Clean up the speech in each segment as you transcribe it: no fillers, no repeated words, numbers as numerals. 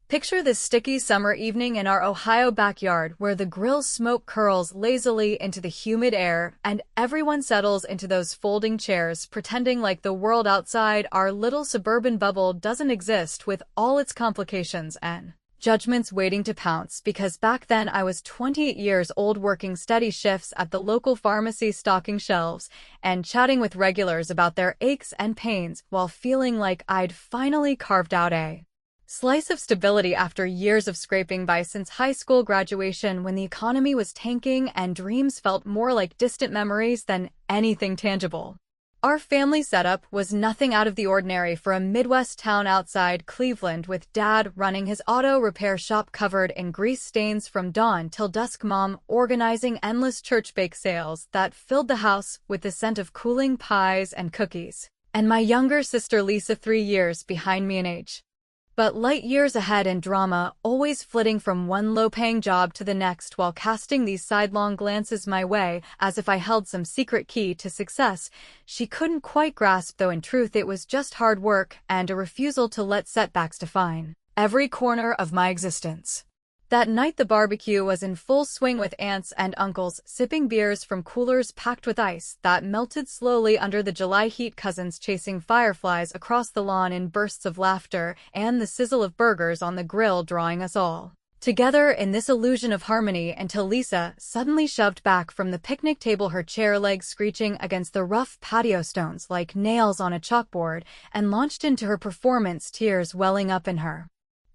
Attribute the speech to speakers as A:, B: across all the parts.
A: Picture this sticky summer evening in our Ohio backyard where the grill smoke curls lazily into the humid air and everyone settles into those folding chairs, pretending like the world outside our little suburban bubble doesn't exist with all its complications and judgments waiting to pounce, because back then I was 28 years old working steady shifts at the local pharmacy, stocking shelves and chatting with regulars about their aches and pains while feeling like I'd finally carved out a slice of stability after years of scraping by since high school graduation, when the economy was tanking and dreams felt more like distant memories than anything tangible. Our family setup was nothing out of the ordinary for a Midwest town outside Cleveland, with Dad running his auto repair shop covered in grease stains from dawn till dusk, Mom organizing endless church bake sales that filled the house with the scent of cooling pies and cookies, and my younger sister Lisa 3 years behind me in age, but light years ahead in drama, always flitting from one low-paying job to the next while casting these sidelong glances my way as if I held some secret key to success she couldn't quite grasp, though in truth it was just hard work and a refusal to let setbacks define every corner of my existence. That night the barbecue was in full swing, with aunts and uncles sipping beers from coolers packed with ice that melted slowly under the July heat, cousins chasing fireflies across the lawn in bursts of laughter, and the sizzle of burgers on the grill drawing us all together in this illusion of harmony, until Lisa suddenly shoved back from the picnic table, her chair legs screeching against the rough patio stones like nails on a chalkboard, and launched into her performance, tears welling up in her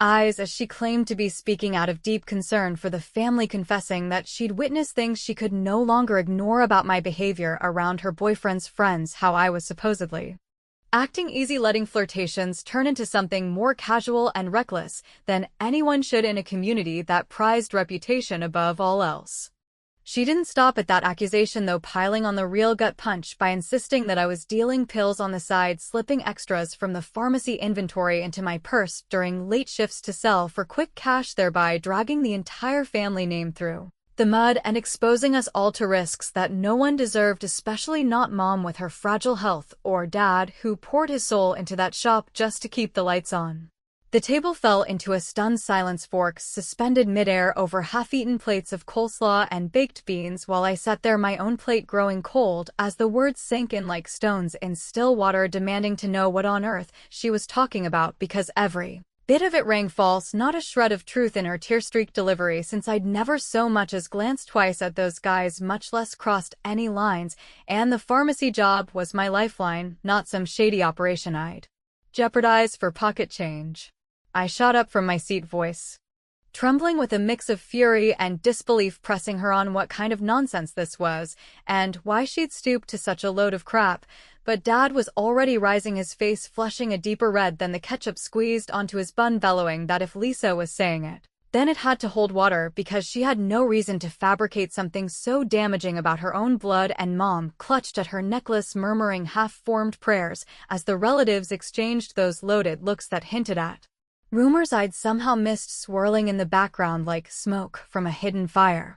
A: eyes as she claimed to be speaking out of deep concern for the family, confessing that she'd witnessed things she could no longer ignore about my behavior around her boyfriend's friends, how I was supposedly acting easy, letting flirtations turn into something more casual and reckless than anyone should in a community that prized reputation above all else. She didn't stop at that accusation though, piling on the real gut punch by insisting that I was dealing pills on the side, slipping extras from the pharmacy inventory into my purse during late shifts to sell for quick cash, thereby dragging the entire family name through the mud and exposing us all to risks that no one deserved, especially not Mom with her fragile health, or Dad, who poured his soul into that shop just to keep the lights on. The table fell into a stunned silence, forks suspended midair over half-eaten plates of coleslaw and baked beans, while I sat there, my own plate growing cold as the words sank in like stones in still water, demanding to know what on earth she was talking about, because every bit of it rang false, not a shred of truth in her tear-streaked delivery, since I'd never so much as glanced twice at those guys, much less crossed any lines, and the pharmacy job was my lifeline, not some shady operation I'd jeopardize for pocket change. I shot up from my seat, voice trembling with a mix of fury and disbelief, pressing her on what kind of nonsense this was, and why she'd stooped to such a load of crap. But Dad was already rising, his face flushing a deeper red than the ketchup squeezed onto his bun, bellowing that if Lisa was saying it, then it had to hold water, because she had no reason to fabricate something so damaging about her own blood. And Mom clutched at her necklace, murmuring half-formed prayers as the relatives exchanged those loaded looks that hinted at rumors I'd somehow missed, swirling in the background like smoke from a hidden fire.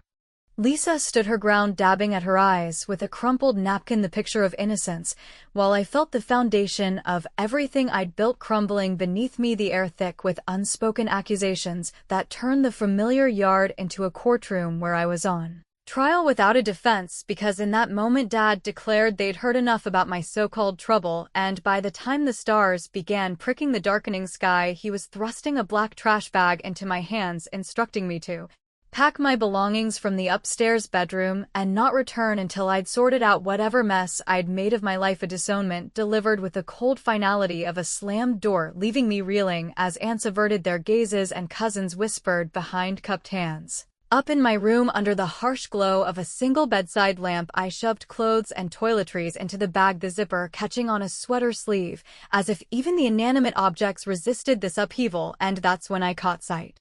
A: Lisa stood her ground, dabbing at her eyes with a crumpled napkin, the picture of innocence, while I felt the foundation of everything I'd built crumbling beneath me, the air thick with unspoken accusations that turned the familiar yard into a courtroom where I was on trial without a defense, because in that moment Dad declared they'd heard enough about my so-called trouble, and by the time the stars began pricking the darkening sky, he was thrusting a black trash bag into my hands, instructing me to pack my belongings from the upstairs bedroom and not return until I'd sorted out whatever mess I'd made of my life, a disownment delivered with the cold finality of a slammed door, leaving me reeling as aunts averted their gazes and cousins whispered behind cupped hands. Up in my room, under the harsh glow of a single bedside lamp, I shoved clothes and toiletries into the bag, the zipper catching on a sweater sleeve, as if even the inanimate objects resisted this upheaval, and that's when I caught sight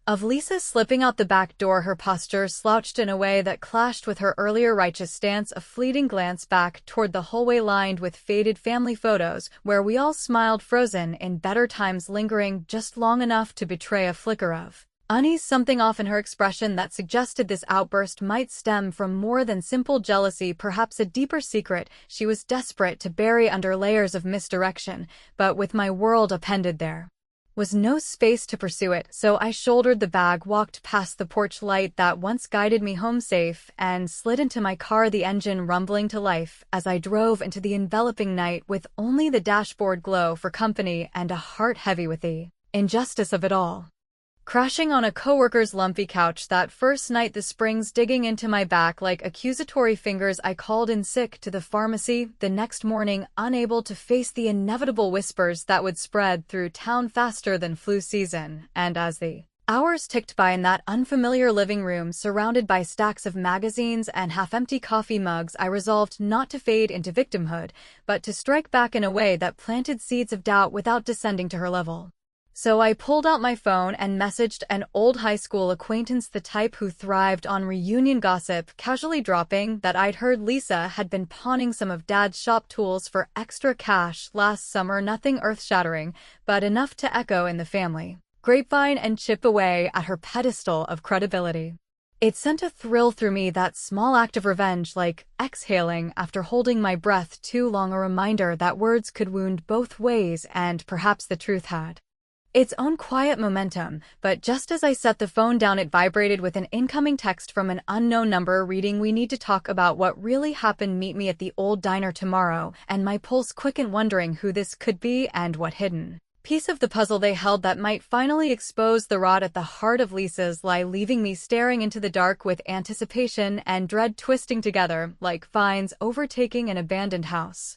A: of Lisa slipping out the back door, her posture slouched in a way that clashed with her earlier righteous stance, a fleeting glance back toward the hallway lined with faded family photos where we all smiled, frozen in better times, lingering just long enough to betray a flicker of unease, something off in her expression that suggested this outburst might stem from more than simple jealousy, perhaps a deeper secret she was desperate to bury under layers of misdirection, but with my world appended there was no space to pursue it, so I shouldered the bag, walked past the porch light that once guided me home safe, and slid into my car, the engine rumbling to life as I drove into the enveloping night with only the dashboard glow for company and a heart heavy with the injustice of it all. Crashing on a coworker's lumpy couch that first night, the springs digging into my back like accusatory fingers, I called in sick to the pharmacy the next morning, unable to face the inevitable whispers that would spread through town faster than flu season. And as the hours ticked by in that unfamiliar living room, surrounded by stacks of magazines and half-empty coffee mugs, I resolved not to fade into victimhood, but to strike back in a way that planted seeds of doubt without descending to her level. So I pulled out my phone and messaged an old high school acquaintance, the type who thrived on reunion gossip, casually dropping that I'd heard Lisa had been pawning some of Dad's shop tools for extra cash last summer. Nothing earth-shattering, but enough to echo in the family grapevine and chip away at her pedestal of credibility. It sent a thrill through me, that small act of revenge, like exhaling after holding my breath too long, a reminder that words could wound both ways, and perhaps the truth had its own quiet momentum. But just as I set the phone down, it vibrated with an incoming text from an unknown number reading, "We need to talk about what really happened. Meet me at the old diner tomorrow." And my pulse quickened, wondering who this could be and what hidden piece of the puzzle they held that might finally expose the rot at the heart of Lisa's lie, leaving me staring into the dark with anticipation and dread twisting together like vines overtaking an abandoned house.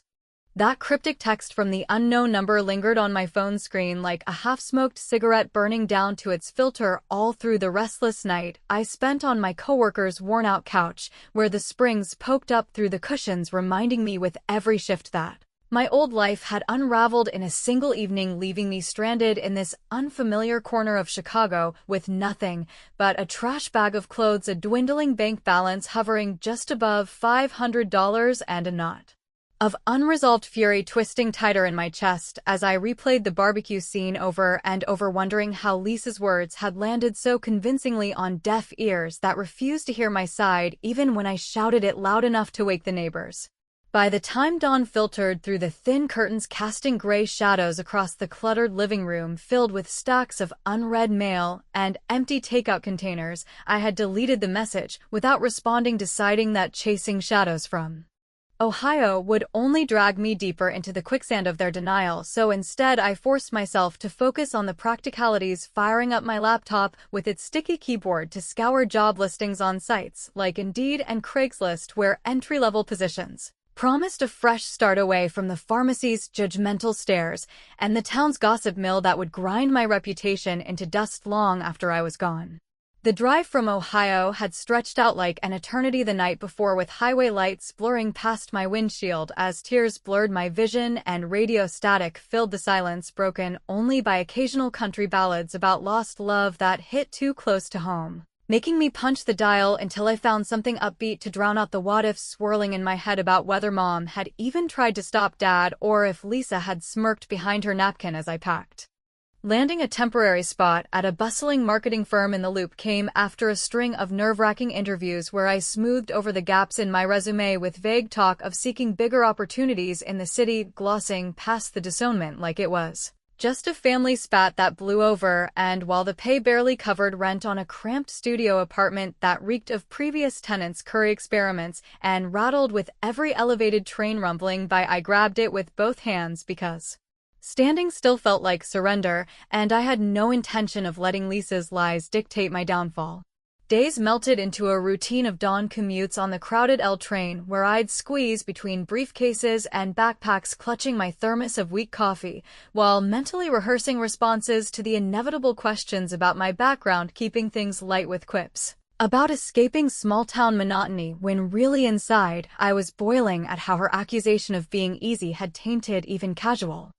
A: That cryptic text from the unknown number lingered on my phone screen like a half-smoked cigarette burning down to its filter all through the restless night I spent on my coworker's worn-out couch, where the springs poked up through the cushions, reminding me with every shift that my old life had unraveled in a single evening, leaving me stranded in this unfamiliar corner of Chicago with nothing but a trash bag of clothes, a dwindling bank balance hovering just above $500, and a knot of unresolved fury twisting tighter in my chest as I replayed the barbecue scene over and over, wondering how Lisa's words had landed so convincingly on deaf ears that refused to hear my side even when I shouted it loud enough to wake the neighbors. By the time dawn filtered through the thin curtains, casting gray shadows across the cluttered living room filled with stacks of unread mail and empty takeout containers, I had deleted the message without responding, deciding that chasing shadows from Ohio would only drag me deeper into the quicksand of their denial. So instead, I forced myself to focus on the practicalities, firing up my laptop with its sticky keyboard to scour job listings on sites like Indeed and Craigslist, where entry-level positions promised a fresh start away from the pharmacy's judgmental stares and the town's gossip mill that would grind my reputation into dust long after I was gone. The drive from Ohio had stretched out like an eternity the night before, with highway lights blurring past my windshield as tears blurred my vision and radio static filled the silence, broken only by occasional country ballads about lost love that hit too close to home, making me punch the dial until I found something upbeat to drown out the what-ifs swirling in my head about whether Mom had even tried to stop Dad or if Lisa had smirked behind her napkin as I packed. Landing a temporary spot at a bustling marketing firm in the Loop came after a string of nerve-wracking interviews where I smoothed over the gaps in my resume with vague talk of seeking bigger opportunities in the city, glossing past the disownment like it was just a family spat that blew over. And while the pay barely covered rent on a cramped studio apartment that reeked of previous tenants' curry experiments and rattled with every elevated train rumbling by, I grabbed it with both hands because standing still felt like surrender, and I had no intention of letting Lisa's lies dictate my downfall. Days melted into a routine of dawn commutes on the crowded L train, where I'd squeeze between briefcases and backpacks, clutching my thermos of weak coffee, while mentally rehearsing responses to the inevitable questions about my background, keeping things light with quips about escaping small-town monotony, when really inside, I was boiling at how her accusation of being easy had tainted even casual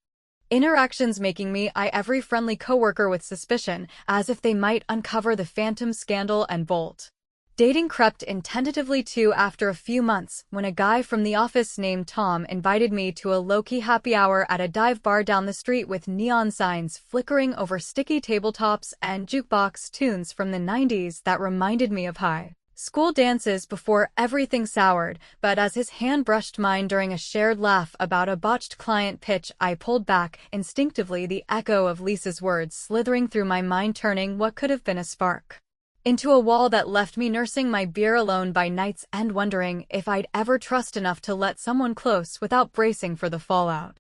A: interactions, making me eye every friendly coworker with suspicion, as if they might uncover the phantom scandal and bolt. Dating crept in tentatively too after a few months, when a guy from the office named Tom invited me to a low-key happy hour at a dive bar down the street with neon signs flickering over sticky tabletops and jukebox tunes from the 90s that reminded me of high School dances before everything soured, but as his hand brushed mine during a shared laugh about a botched client pitch, I pulled back, instinctively the echo of Lisa's words slithering through my mind, turning what could have been a spark into a wall that left me nursing my beer alone by night's end, wondering if I'd ever trust enough to let someone close without bracing for the fallout.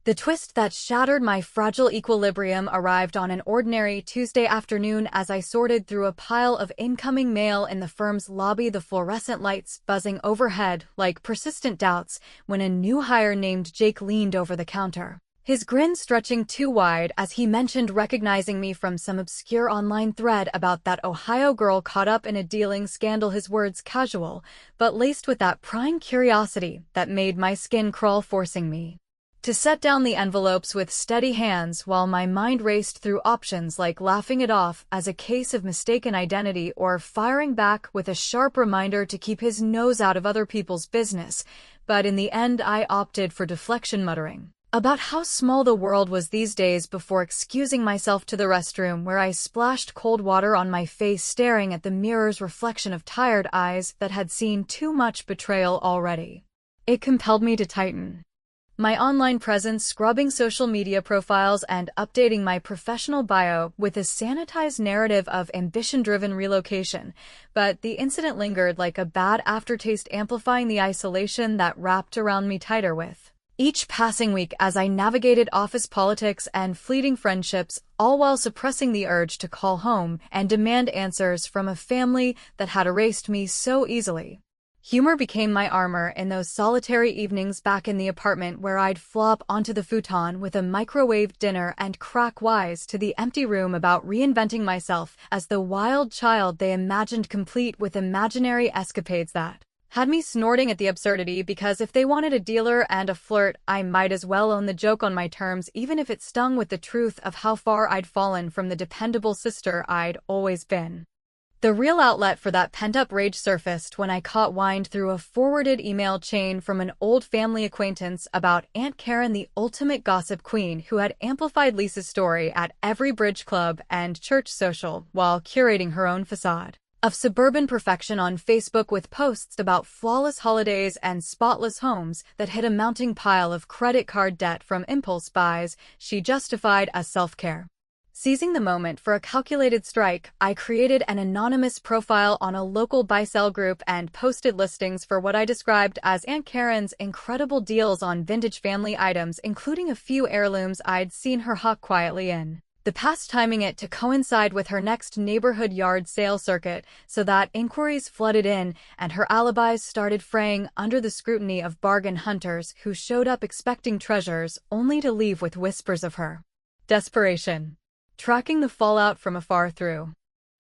A: The twist that shattered my fragile equilibrium arrived on an ordinary Tuesday afternoon as I sorted through a pile of incoming mail in the firm's lobby, the fluorescent lights buzzing overhead like persistent doubts, when a new hire named Jake leaned over the counter, his grin stretching too wide as he mentioned recognizing me from some obscure online thread about that Ohio girl caught up in a dealing scandal. His words casual, but laced with that prying curiosity that made my skin crawl, forcing me to set down the envelopes with steady hands while my mind raced through options like laughing it off as a case of mistaken identity or firing back with a sharp reminder to keep his nose out of other people's business. But in the end, I opted for deflection, muttering about how small the world was these days before excusing myself to the restroom, where I splashed cold water on my face, staring at the mirror's reflection of tired eyes that had seen too much betrayal already. It compelled me to tighten my online presence, scrubbing social media profiles and updating my professional bio with a sanitized narrative of ambition-driven relocation. But the incident lingered like a bad aftertaste, amplifying the isolation that wrapped around me tighter with each passing week as I navigated office politics and fleeting friendships, all while suppressing the urge to call home and demand answers from a family that had erased me so easily. Humor became my armor in those solitary evenings back in the apartment, where I'd flop onto the futon with a microwaved dinner and crack wise to the empty room about reinventing myself as the wild child they imagined, complete with imaginary escapades that had me snorting at the absurdity, because if they wanted a dealer and a flirt, I might as well own the joke on my terms, even if it stung with the truth of how far I'd fallen from the dependable sister I'd always been. The real outlet for that pent-up rage surfaced when I caught wind through a forwarded email chain from an old family acquaintance about Aunt Karen, the ultimate gossip queen who had amplified Lisa's story at every bridge club and church social while curating her own facade of suburban perfection on Facebook, with posts about flawless holidays and spotless homes that hid a mounting pile of credit card debt from impulse buys she justified as self-care. Seizing the moment for a calculated strike, I created an anonymous profile on a local buy-sell group and posted listings for what I described as Aunt Karen's incredible deals on vintage family items, including a few heirlooms I'd seen her hawk quietly in the past, timing it to coincide with her next neighborhood yard sale circuit so that inquiries flooded in and her alibis started fraying under the scrutiny of bargain hunters who showed up expecting treasures only to leave with whispers of her desperation. Tracking the fallout from afar through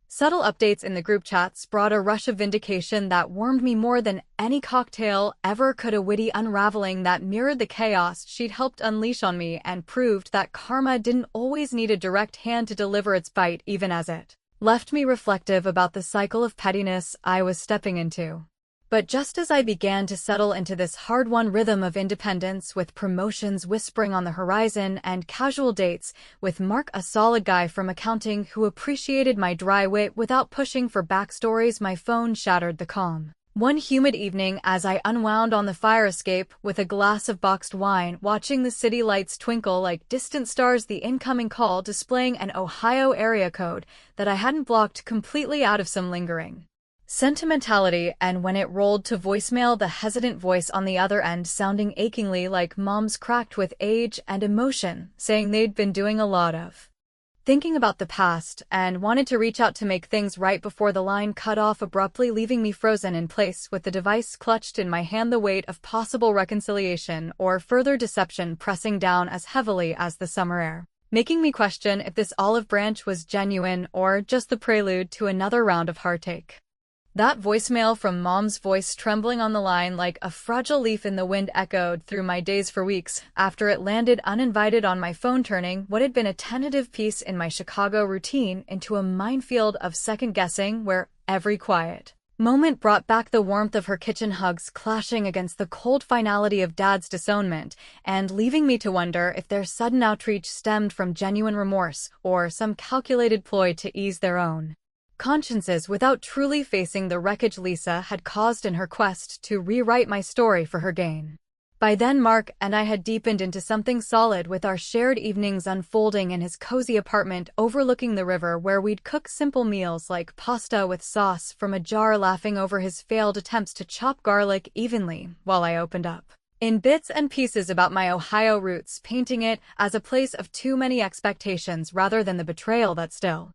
A: subtle updates in the group chats brought a rush of vindication that warmed me more than any cocktail ever could, a witty unraveling that mirrored the chaos she'd helped unleash on me and proved that karma didn't always need a direct hand to deliver its bite, even as it left me reflective about the cycle of pettiness I was stepping into. But just as I began to settle into this hard-won rhythm of independence, with promotions whispering on the horizon and casual dates with Mark, a solid guy from accounting who appreciated my dry wit without pushing for backstories, my phone shattered the calm. One humid evening, as I unwound on the fire escape with a glass of boxed wine, watching the city lights twinkle like distant stars, the incoming call displaying an Ohio area code that I hadn't blocked completely out of some lingering sentimentality, and when it rolled to voicemail, the hesitant voice on the other end sounding achingly like Mom's, cracked with age and emotion, saying they'd been doing a lot of thinking about the past and wanted to reach out to make things right, before the line cut off abruptly, leaving me frozen in place with the device clutched in my hand, the weight of possible reconciliation or further deception pressing down as heavily as the summer air, making me question if this olive branch was genuine or just the prelude to another round of heartache. That voicemail from Mom's, voice trembling on the line like a fragile leaf in the wind, echoed through my days for weeks after it landed uninvited on my phone, turning what had been a tentative piece in my Chicago routine into a minefield of second-guessing, where every quiet moment brought back the warmth of her kitchen hugs clashing against the cold finality of Dad's disownment, and leaving me to wonder if their sudden outreach stemmed from genuine remorse or some calculated ploy to ease their own consciences without truly facing the wreckage Lisa had caused in her quest to rewrite my story for her gain. By then Mark and I had deepened into something solid, with our shared evenings unfolding in his cozy apartment overlooking the river, where we'd cook simple meals like pasta with sauce from a jar, laughing over his failed attempts to chop garlic evenly while I opened up in bits and pieces about my Ohio roots, painting it as a place of too many expectations rather than the betrayal that still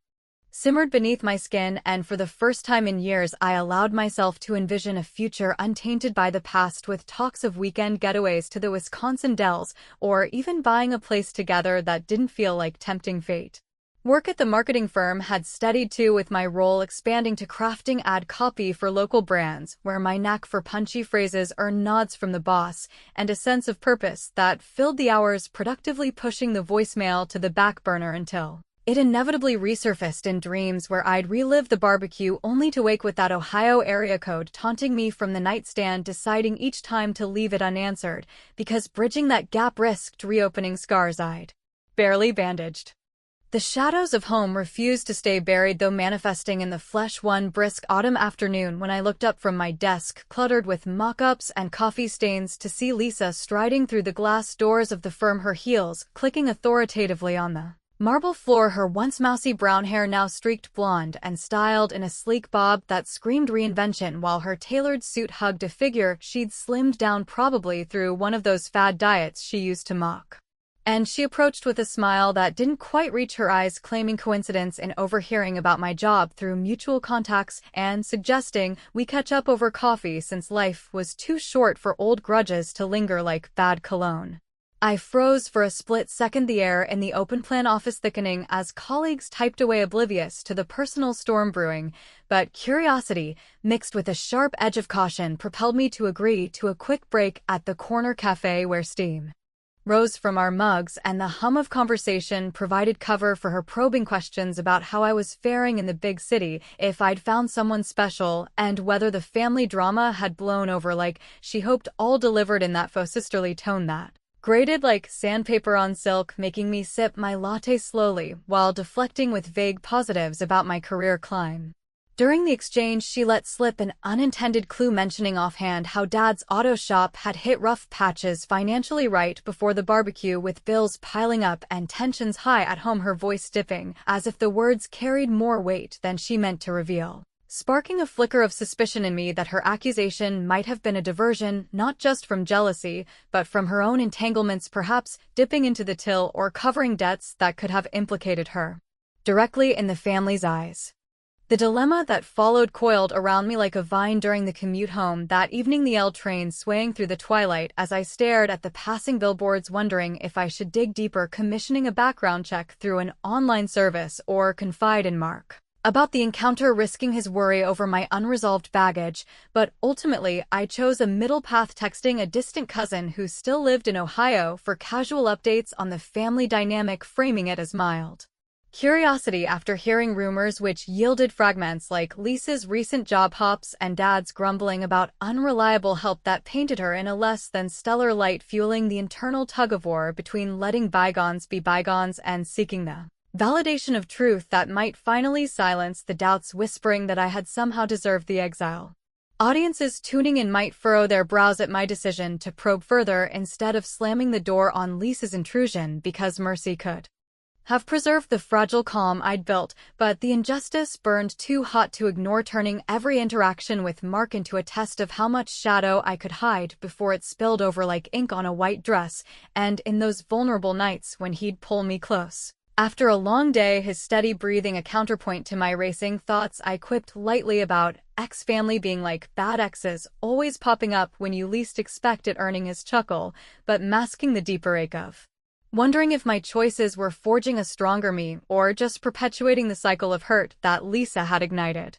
A: simmered beneath my skin. And for the first time in years, I allowed myself to envision a future untainted by the past, with talks of weekend getaways to the Wisconsin dells, or even buying a place together that didn't feel like tempting fate. Work at the marketing firm had steadied too, with my role expanding to crafting ad copy for local brands, where my knack for punchy phrases earned nods from the boss, and a sense of purpose that filled the hours, productively pushing the voicemail to the back burner until it inevitably resurfaced in dreams, where I'd relive the barbecue only to wake with that Ohio area code taunting me from the nightstand, deciding each time to leave it unanswered, because bridging that gap risked reopening scars I'd barely bandaged. The shadows of home refused to stay buried, though manifesting in the flesh one brisk autumn afternoon when I looked up from my desk, cluttered with mock-ups and coffee stains, to see Lisa striding through the glass doors of the firm, her heels clicking authoritatively on the marble floor, her once mousy brown hair now streaked blonde and styled in a sleek bob that screamed reinvention, while her tailored suit hugged a figure she'd slimmed down, probably through one of those fad diets she used to mock. And she approached with a smile that didn't quite reach her eyes, claiming coincidence in overhearing about my job through mutual contacts and suggesting we catch up over coffee, since life was too short for old grudges to linger like bad cologne. I froze for a split second, the air in the open-plan office thickening as colleagues typed away, oblivious to the personal storm brewing, but curiosity, mixed with a sharp edge of caution, propelled me to agree to a quick break at the corner cafe, where steam rose from our mugs and the hum of conversation provided cover for her probing questions about how I was faring in the big city, if I'd found someone special, and whether the family drama had blown over like she hoped, all delivered in that faux sisterly tone that grated like sandpaper on silk, making me sip my latte slowly while deflecting with vague positives about my career climb. During the exchange, she let slip an unintended clue, mentioning offhand how Dad's auto shop had hit rough patches financially right before the barbecue, with bills piling up and tensions high at home, her voice dipping as if the words carried more weight than she meant to reveal, sparking a flicker of suspicion in me that her accusation might have been a diversion, not just from jealousy, but from her own entanglements, perhaps dipping into the till or covering debts that could have implicated her directly in the family's eyes. The dilemma that followed coiled around me like a vine during the commute home that evening, the L train swaying through the twilight as I stared at the passing billboards, wondering if I should dig deeper, commissioning a background check through an online service, or confide in Mark about the encounter, risking his worry over my unresolved baggage. But ultimately, I chose a middle path, texting a distant cousin who still lived in Ohio for casual updates on the family dynamic, framing it as mild curiosity after hearing rumors which yielded fragments like Lisa's recent job hops and Dad's grumbling about unreliable help that painted her in a less than stellar light, fueling the internal tug-of-war between letting bygones be bygones and seeking the validation of truth that might finally silence the doubts whispering that I had somehow deserved the exile. Audiences tuning in might furrow their brows at my decision to probe further instead of slamming the door on Lisa's intrusion, because mercy could have preserved the fragile calm I'd built, but the injustice burned too hot to ignore, turning every interaction with Mark into a test of how much shadow I could hide before it spilled over like ink on a white dress. And in those vulnerable nights when he'd pull me close after a long day, his steady breathing a counterpoint to my racing thoughts, I quipped lightly about ex-family being like bad exes, always popping up when you least expect it, earning his chuckle, but masking the deeper ache of wondering if my choices were forging a stronger me or just perpetuating the cycle of hurt that Lisa had ignited.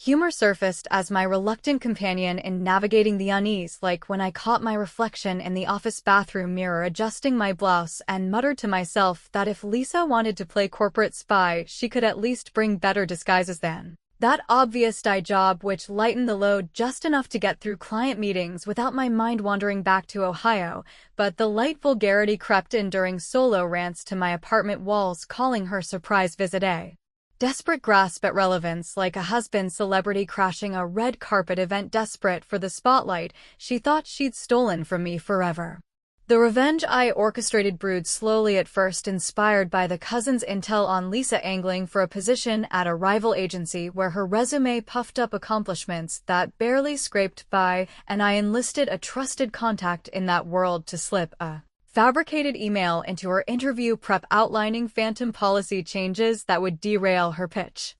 A: Humor surfaced as my reluctant companion in navigating the unease, like when I caught my reflection in the office bathroom mirror adjusting my blouse and muttered to myself that if Lisa wanted to play corporate spy, she could at least bring better disguises than that obvious dye job, which lightened the load just enough to get through client meetings without my mind wandering back to Ohio. But the light vulgarity crept in during solo rants to my apartment walls, calling her surprise visit a Desperate grasp at relevance, like a husband celebrity crashing a red carpet event desperate for the spotlight she thought she'd stolen from me forever. The revenge I orchestrated brewed slowly at first, inspired by the cousin's intel on Lisa angling for a position at a rival agency where her resume puffed up accomplishments that barely scraped by, and I enlisted a trusted contact in that world to slip a fabricated email into her interview prep outlining phantom policy changes that would derail her pitch.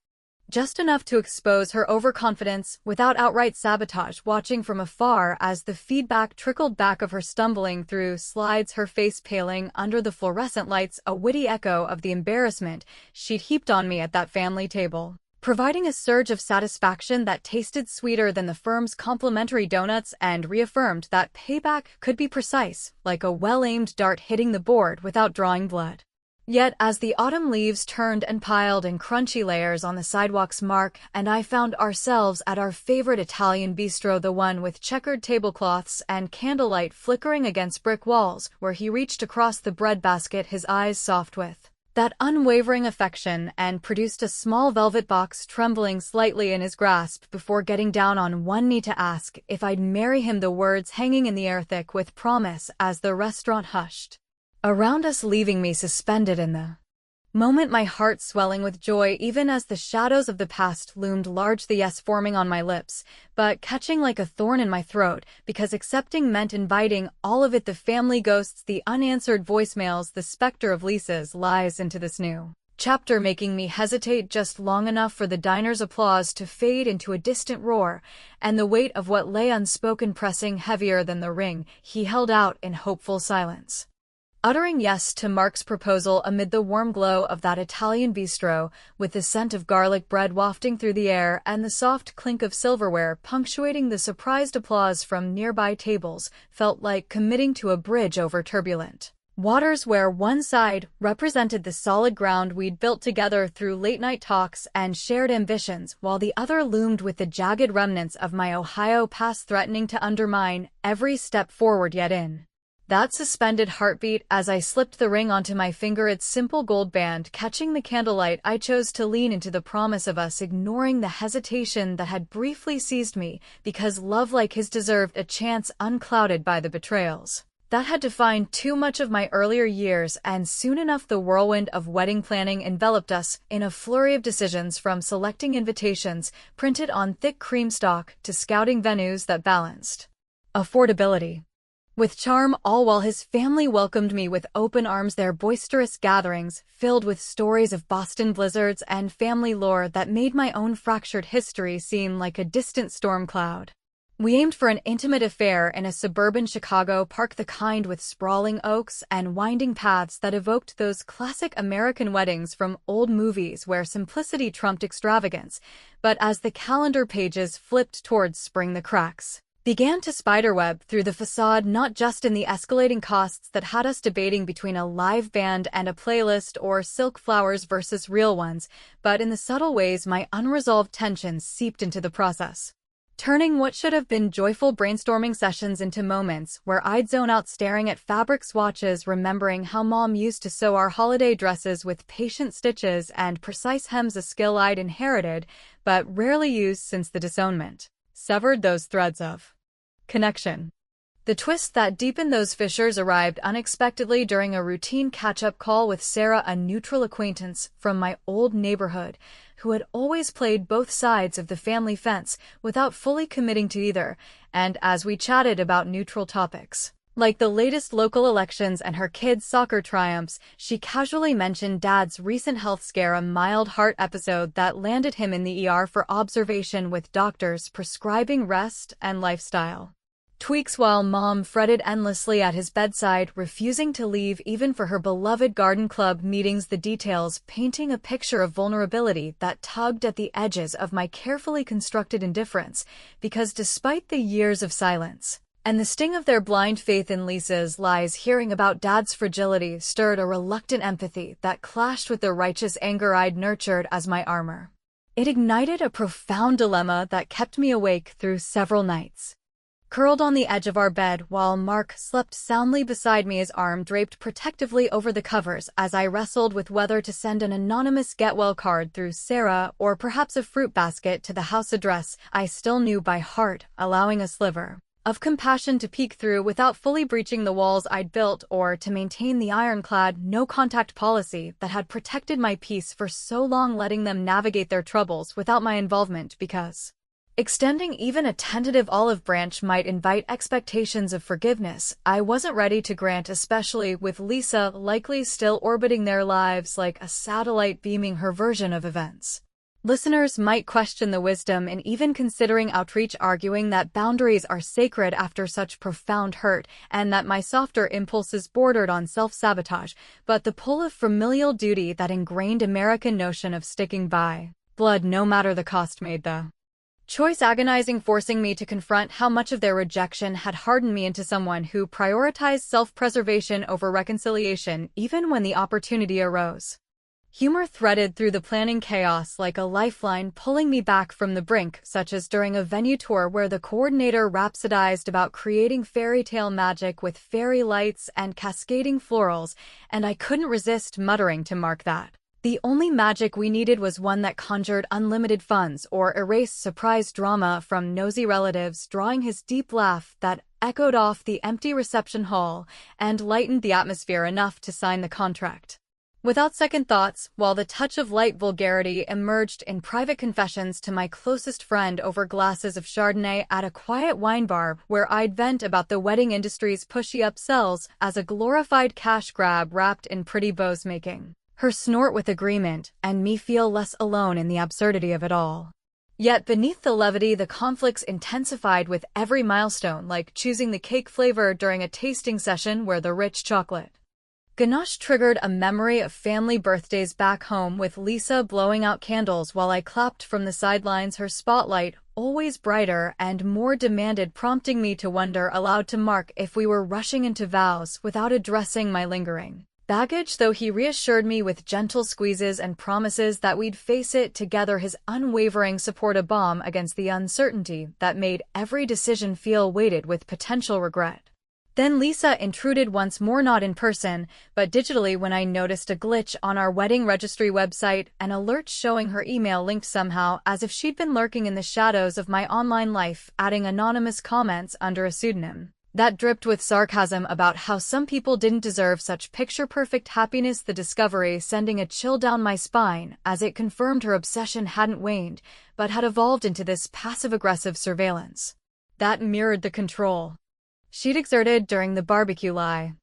A: Just enough to expose her overconfidence without outright sabotage, watching from afar as the feedback trickled back of her stumbling through slides, her face paling under the fluorescent lights, a witty echo of the embarrassment she'd heaped on me at that family table, providing a surge of satisfaction that tasted sweeter than the firm's complimentary donuts and reaffirmed that payback could be precise, like a well-aimed dart hitting the board without drawing blood. Yet, as the autumn leaves turned and piled in crunchy layers on the sidewalks, Mark and I found ourselves at our favorite Italian bistro, the one with checkered tablecloths and candlelight flickering against brick walls, where he reached across the breadbasket, his eyes soft with that unwavering affection, and produced a small velvet box trembling slightly in his grasp before getting down on one knee to ask if I'd marry him, the words hanging in the air thick with promise as the restaurant hushed around us, leaving me suspended in the moment, my heart swelling with joy even as the shadows of the past loomed large, the yes forming on my lips, but catching like a thorn in my throat, because accepting meant inviting all of it, the family ghosts, the unanswered voicemails, the specter of Lisa's lies into this new chapter, making me hesitate just long enough for the diner's applause to fade into a distant roar, and the weight of what lay unspoken pressing heavier than the ring he held out in hopeful silence. Uttering yes to Mark's proposal amid the warm glow of that Italian bistro, with the scent of garlic bread wafting through the air and the soft clink of silverware punctuating the surprised applause from nearby tables, felt like committing to a bridge over turbulent waters, where one side represented the solid ground we'd built together through late-night talks and shared ambitions, while the other loomed with the jagged remnants of my Ohio past, threatening to undermine every step forward. Yet in that suspended heartbeat, as I slipped the ring onto my finger, its simple gold band catching the candlelight, I chose to lean into the promise of us, ignoring the hesitation that had briefly seized me, because love like his deserved a chance unclouded by the betrayals that had defined too much of my earlier years. And soon enough the whirlwind of wedding planning enveloped us in a flurry of decisions, from selecting invitations printed on thick cream stock to scouting venues that balanced affordability with charm, all while his family welcomed me with open arms, their boisterous gatherings filled with stories of Boston blizzards and family lore that made my own fractured history seem like a distant storm cloud. We aimed for an intimate affair in a suburban Chicago park, the kind with sprawling oaks and winding paths that evoked those classic American weddings from old movies where simplicity trumped extravagance. But as the calendar pages flipped towards spring, the cracks began to spiderweb through the facade, not just in the escalating costs that had us debating between a live band and a playlist, or silk flowers versus real ones, but in the subtle ways my unresolved tensions seeped into the process, turning what should have been joyful brainstorming sessions into moments where I'd zone out staring at fabric swatches, remembering how Mom used to sew our holiday dresses with patient stitches and precise hems, a skill I'd inherited but rarely used since the disownment severed those threads of connection. The twist that deepened those fissures arrived unexpectedly during a routine catch-up call with Sarah, a neutral acquaintance from my old neighborhood who had always played both sides of the family fence without fully committing to either, and as we chatted about neutral topics like the latest local elections and her kids' soccer triumphs, she casually mentioned Dad's recent health scare, a mild heart episode that landed him in the ER for observation, with doctors prescribing rest and lifestyle tweaks, while Mom fretted endlessly at his bedside, refusing to leave even for her beloved garden club meetings, the details painting a picture of vulnerability that tugged at the edges of my carefully constructed indifference, because despite the years of silence and the sting of their blind faith in Lisa's lies, hearing about Dad's fragility stirred a reluctant empathy that clashed with the righteous anger I'd nurtured as my armor. It ignited a profound dilemma that kept me awake through several nights. curled on the edge of our bed while Mark slept soundly beside me, his arm draped protectively over the covers as I wrestled with whether to send an anonymous get-well card through Sarah or perhaps a fruit basket to the house address I still knew by heart, allowing a sliver of compassion to peek through without fully breaching the walls I'd built, or to maintain the ironclad no-contact policy that had protected my peace for so long, letting them navigate their troubles without my involvement, because extending even a tentative olive branch might invite expectations of forgiveness I wasn't ready to grant, especially with Lisa likely still orbiting their lives like a satellite beaming her version of events. Listeners might question the wisdom in even considering outreach, arguing that boundaries are sacred after such profound hurt, and that my softer impulses bordered on self-sabotage, but the pull of familial duty, that ingrained American notion of sticking by blood no matter the cost, made the choice agonizing, forcing me to confront how much of their rejection had hardened me into someone who prioritized self-preservation over reconciliation even when the opportunity arose. Humor threaded through the planning chaos like a lifeline, pulling me back from the brink, such as during a venue tour where the coordinator rhapsodized about creating fairy tale magic with fairy lights and cascading florals, and I couldn't resist muttering to Mark that the only magic we needed was one that conjured unlimited funds or erased surprise drama from nosy relatives, drawing his deep laugh that echoed off the empty reception hall and lightened the atmosphere enough to sign the contract without second thoughts, while the touch of light vulgarity emerged in private confessions to my closest friend over glasses of Chardonnay at a quiet wine bar where I'd vent about the wedding industry's pushy upsells as a glorified cash grab wrapped in pretty bows, making her snort with agreement and me feel less alone in the absurdity of it all. Yet beneath the levity, the conflicts intensified with every milestone, like choosing the cake flavor during a tasting session where the rich chocolate ganache triggered a memory of family birthdays back home, with Lisa blowing out candles while I clapped from the sidelines, her spotlight always brighter and more demanded, prompting me to wonder aloud to Mark if we were rushing into vows without addressing my lingering baggage, though he reassured me with gentle squeezes and promises that we'd face it together, his unwavering support a balm against the uncertainty that made every decision feel weighted with potential regret. Then Lisa intruded once more, not in person, but digitally, when I noticed a glitch on our wedding registry website, an alert showing her email linked somehow, as if she'd been lurking in the shadows of my online life, adding anonymous comments under a pseudonym that dripped with sarcasm about how some people didn't deserve such picture-perfect happiness. The discovery sending a chill down my spine, as it confirmed her obsession hadn't waned, but had evolved into this passive-aggressive surveillance that mirrored the control she'd exerted during the barbecue lie.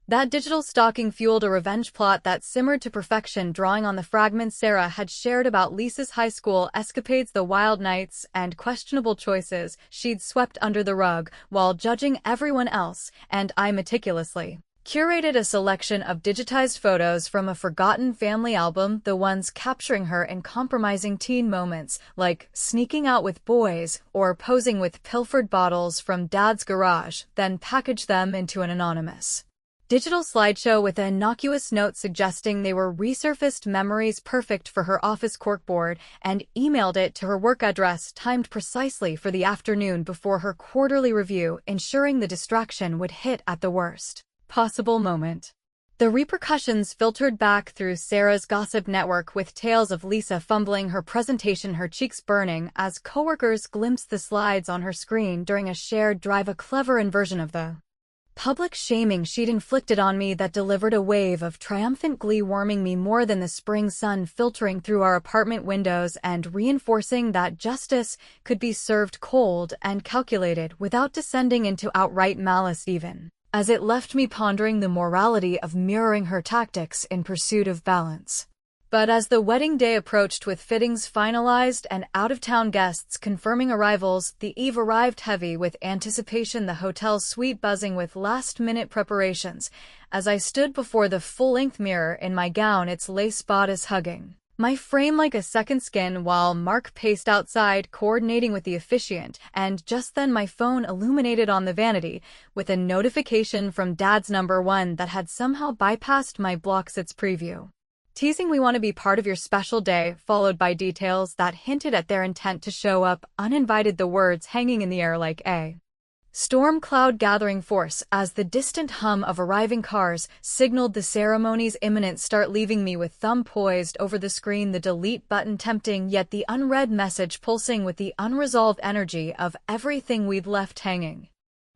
A: That digital stalking fueled a revenge plot that simmered to perfection, drawing on the fragments Sarah had shared about Lisa's high school escapades, the wild nights and questionable choices she'd swept under the rug, while judging everyone else, and I meticulously curated a selection of digitized photos from a forgotten family album, the ones capturing her in compromising teen moments, like sneaking out with boys or posing with pilfered bottles from dad's garage, then packaged them into an anonymous digital slideshow with an innocuous note suggesting they were resurfaced memories perfect for her office corkboard, and emailed it to her work address, timed precisely for the afternoon before her quarterly review, ensuring the distraction would hit at the worst possible moment. The repercussions filtered back through Sarah's gossip network, with tales of Lisa fumbling her presentation, her cheeks burning as coworkers glimpsed the slides on her screen during a shared drive, a clever inversion of the public shaming she'd inflicted on me that delivered a wave of triumphant glee, warming me more than the spring sun filtering through our apartment windows and reinforcing that justice could be served cold and calculated without descending into outright malice, even as it left me pondering the morality of mirroring her tactics in pursuit of balance. But as the wedding day approached, with fittings finalized and out-of-town guests confirming arrivals, the eve arrived heavy with anticipation, the hotel suite buzzing with last-minute preparations. As I stood before the full-length mirror in my gown, its lace bodice hugging my frame like a second skin, while Mark paced outside, coordinating with the officiant, and just then my phone illuminated on the vanity with a notification from Dad's number one that had somehow bypassed my block's its preview, teasing "We want to be part of your special day," followed by details that hinted at their intent to show up uninvited, the words hanging in the air like a Storm cloud gathering force as the distant hum of arriving cars signaled the ceremony's imminent start, leaving me with thumb poised over the screen, the delete button tempting, yet the unread message pulsing with the unresolved energy of everything we'd left hanging.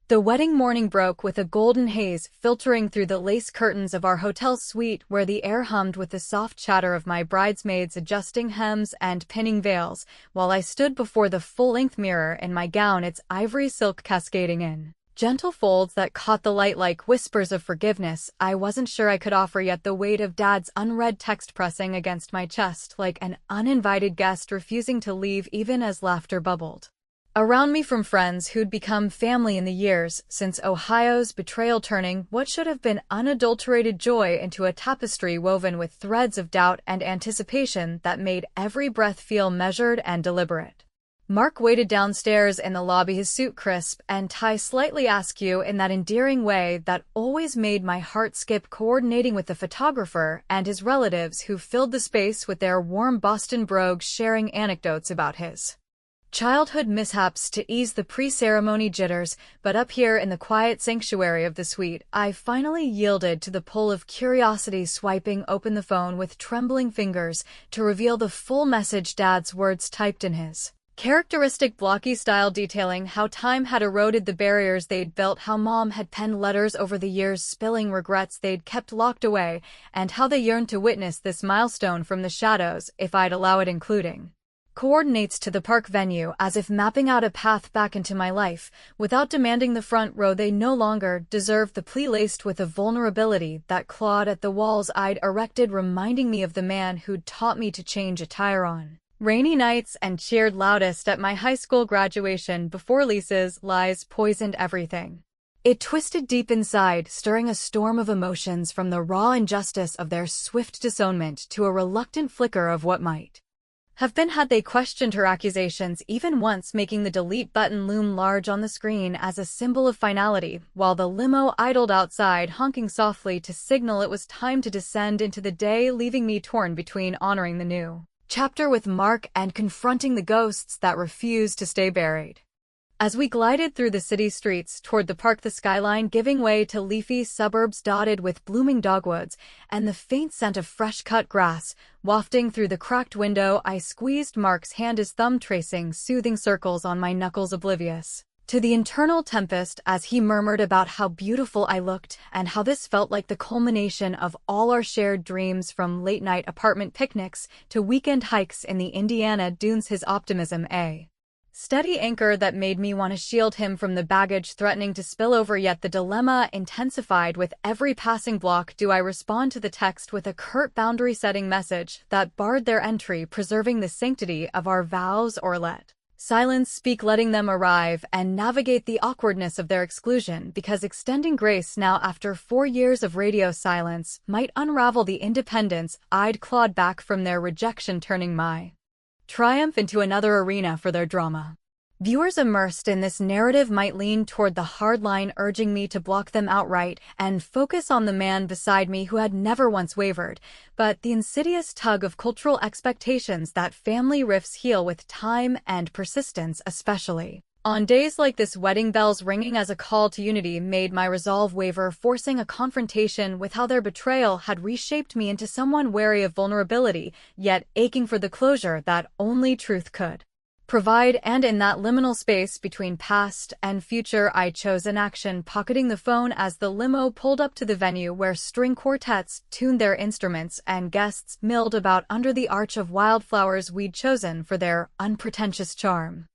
A: The wedding morning broke with a golden haze filtering through the lace curtains of our hotel suite, where the air hummed with the soft chatter of my bridesmaids adjusting hems and pinning veils, while I stood before the full-length mirror in my gown, its ivory silk cascading in gentle folds that caught the light like whispers of forgiveness I wasn't sure I could offer, yet the weight of Dad's unread text pressing against my chest like an uninvited guest refusing to leave even as laughter bubbled around me from friends who'd become family in the years since Ohio's betrayal, turning what should have been unadulterated joy into a tapestry woven with threads of doubt and anticipation that made every breath feel measured and deliberate. Mark waited downstairs in the lobby, his suit crisp and tie slightly askew in that endearing way that always made my heart skip, coordinating with the photographer and his relatives who filled the space with their warm Boston brogues, sharing anecdotes about his childhood mishaps to ease the pre-ceremony jitters. But up here in the quiet sanctuary of the suite, I finally yielded to the pull of curiosity, swiping open the phone with trembling fingers to reveal the full message, Dad's words typed in his characteristic blocky style, detailing how time had eroded the barriers they'd built, how Mom had penned letters over the years spilling regrets they'd kept locked away, and how they yearned to witness this milestone from the shadows if I'd allow it, including coordinates to the park venue, as if mapping out a path back into my life, without demanding the front row they no longer deserved, the plea laced with a vulnerability that clawed at the walls I'd erected, reminding me of the man who'd taught me to change a tire on rainy nights and cheered loudest at my high school graduation before Lisa's lies poisoned everything. It twisted deep inside, stirring a storm of emotions, from the raw injustice of their swift disownment to a reluctant flicker of what might have been had they questioned her accusations even once, making the delete button loom large on the screen as a symbol of finality, while the limo idled outside, honking softly to signal it was time to descend into the day, leaving me torn between honoring the new chapter with Mark and confronting the ghosts that refused to stay buried. As we glided through the city streets toward the park, the skyline giving way to leafy suburbs dotted with blooming dogwoods and the faint scent of fresh-cut grass wafting through the cracked window, I squeezed Mark's hand, his thumb tracing soothing circles on my knuckles, oblivious to the internal tempest as he murmured about how beautiful I looked and how this felt like the culmination of all our shared dreams, from late-night apartment picnics to weekend hikes in the Indiana dunes, his optimism a steady anchor that made me want to shield him from the baggage threatening to spill over. Yet the dilemma intensified with every passing block. Do I respond to the text with a curt boundary-setting message that barred their entry, preserving the sanctity of our vows, or let silence speak, letting them arrive and navigate the awkwardness of their exclusion, because extending grace now after 4 years of radio silence might unravel the independence I'd clawed back from their rejection, turning my triumph into another arena for their drama. Viewers immersed in this narrative might lean toward the hard line, urging me to block them outright and focus on the man beside me who had never once wavered, but the insidious tug of cultural expectations that family rifts heal with time and persistence, especially on days like this, wedding bells ringing as a call to unity, made my resolve waver, forcing a confrontation with how their betrayal had reshaped me into someone wary of vulnerability, yet aching for the closure that only truth could provide. And in that liminal space between past and future, I chose inaction, pocketing the phone as the limo pulled up to the venue where string quartets tuned their instruments and guests milled about under the arch of wildflowers we'd chosen for their unpretentious charm.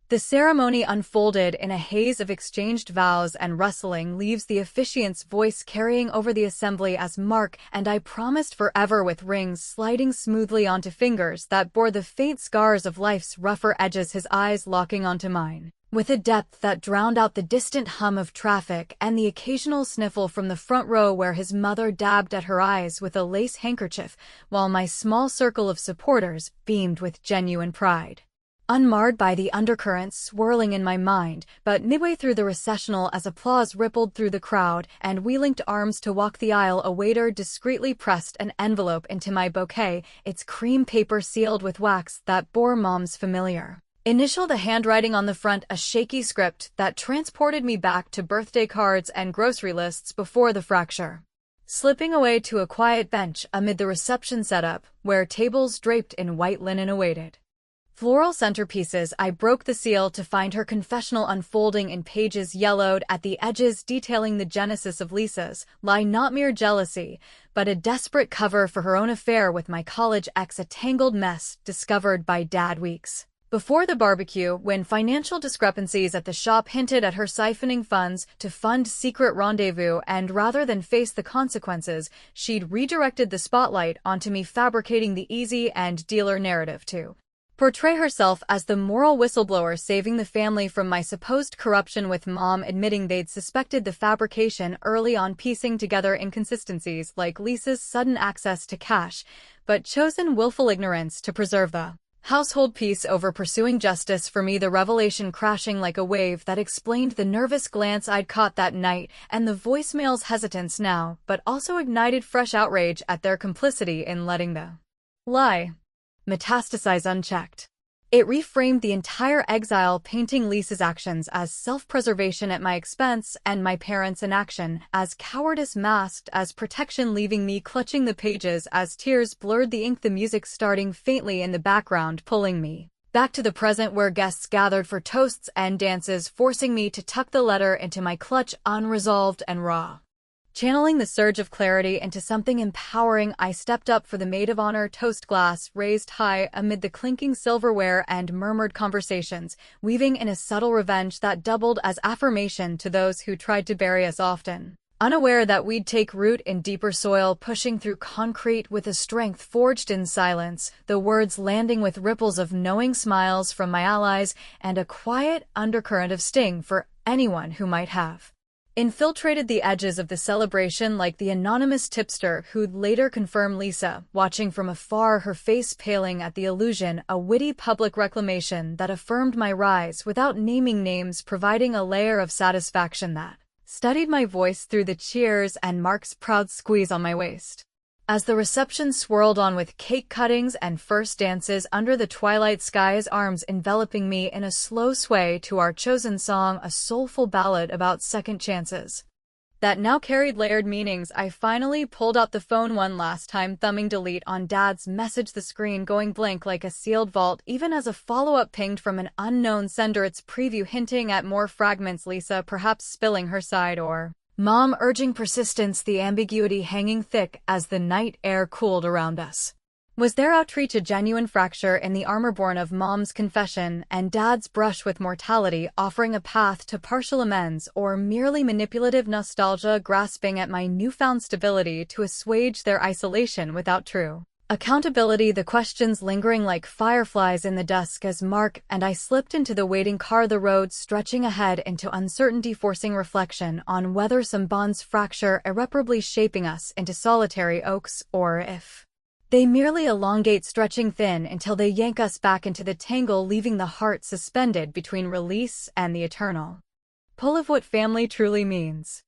A: The ceremony unfolded in a haze of exchanged vows and rustling leaves, the officiant's voice carrying over the assembly as Mark and I promised forever, with rings sliding smoothly onto fingers that bore the faint scars of life's rougher edges, his eyes locking onto mine with a depth that drowned out the distant hum of traffic and the occasional sniffle from the front row where his mother dabbed at her eyes with a lace handkerchief, while my small circle of supporters beamed with genuine pride, unmarred by the undercurrents swirling in my mind. But midway through the recessional, as applause rippled through the crowd and we linked arms to walk the aisle, a waiter discreetly pressed an envelope into my bouquet, its cream paper sealed with wax that bore Mom's familiar Initial the handwriting on the front, a shaky script that transported me back to birthday cards and grocery lists before the fracture. Slipping away to a quiet bench amid the reception setup, where tables draped in white linen awaited floral centerpieces, I broke the seal to find her confessional unfolding in pages yellowed at the edges detailing the genesis of Lisa's lie, not mere jealousy, but a desperate cover for her own affair with my college ex, a tangled mess discovered by Dad weeks before the barbecue, when financial discrepancies at the shop hinted at her siphoning funds to fund secret rendezvous, and rather than face the consequences, she'd redirected the spotlight onto me, fabricating the easy and dealer narrative to portray herself as the moral whistleblower saving the family from my supposed corruption, with Mom admitting they'd suspected the fabrication early on, piecing together inconsistencies like Lisa's sudden access to cash, but chosen willful ignorance to preserve the household peace over pursuing justice. For me, the revelation crashing like a wave that explained the nervous glance I'd caught that night and the voicemail's hesitance now, but also ignited fresh outrage at their complicity in letting the lie metastasize unchecked. It reframed the entire exile, painting Lisa's actions as self-preservation at my expense and my parents' inaction as cowardice masked as protection, leaving me clutching the pages as tears blurred the ink, the music starting faintly in the background, pulling me back to the present where guests gathered for toasts and dances, forcing me to tuck the letter into my clutch, unresolved and raw. Channeling the surge of clarity into something empowering, I stepped up for the maid of honor, toast glass raised high amid the clinking silverware and murmured conversations, weaving in a subtle revenge that doubled as affirmation to those who tried to bury us, often unaware that we'd take root in deeper soil, pushing through concrete with a strength forged in silence, the words landing with ripples of knowing smiles from my allies and a quiet undercurrent of sting for anyone who might have infiltrated the edges of the celebration, like the anonymous tipster who'd later confirm Lisa, watching from afar, her face paling at the illusion, a witty public reclamation that affirmed my rise without naming names, providing a layer of satisfaction that studied my voice through the cheers and Mark's proud squeeze on my waist. As the reception swirled on with cake cuttings and first dances under the twilight skies, arms enveloping me in a slow sway to our chosen song, a soulful ballad about second chances that now carried layered meanings, I finally pulled out the phone one last time, thumbing delete on Dad's message, the screen going blank like a sealed vault, even as a follow-up pinged from an unknown sender, its preview hinting at more fragments, Lisa perhaps spilling her side, or Mom urging persistence, the ambiguity hanging thick as the night air cooled around us. Was their outreach a genuine fracture in the armor born of Mom's confession and Dad's brush with mortality, offering a path to partial amends, or merely manipulative nostalgia grasping at my newfound stability to assuage their isolation without true accountability? The questions lingering like fireflies in the dusk as Mark and I slipped into the waiting car, the road stretching ahead into uncertainty, forcing reflection on whether some bonds fracture, irreparably shaping us into solitary oaks, or if they merely elongate, stretching thin until they yank us back into the tangle, leaving the heart suspended between release and the eternal pull of what family truly means.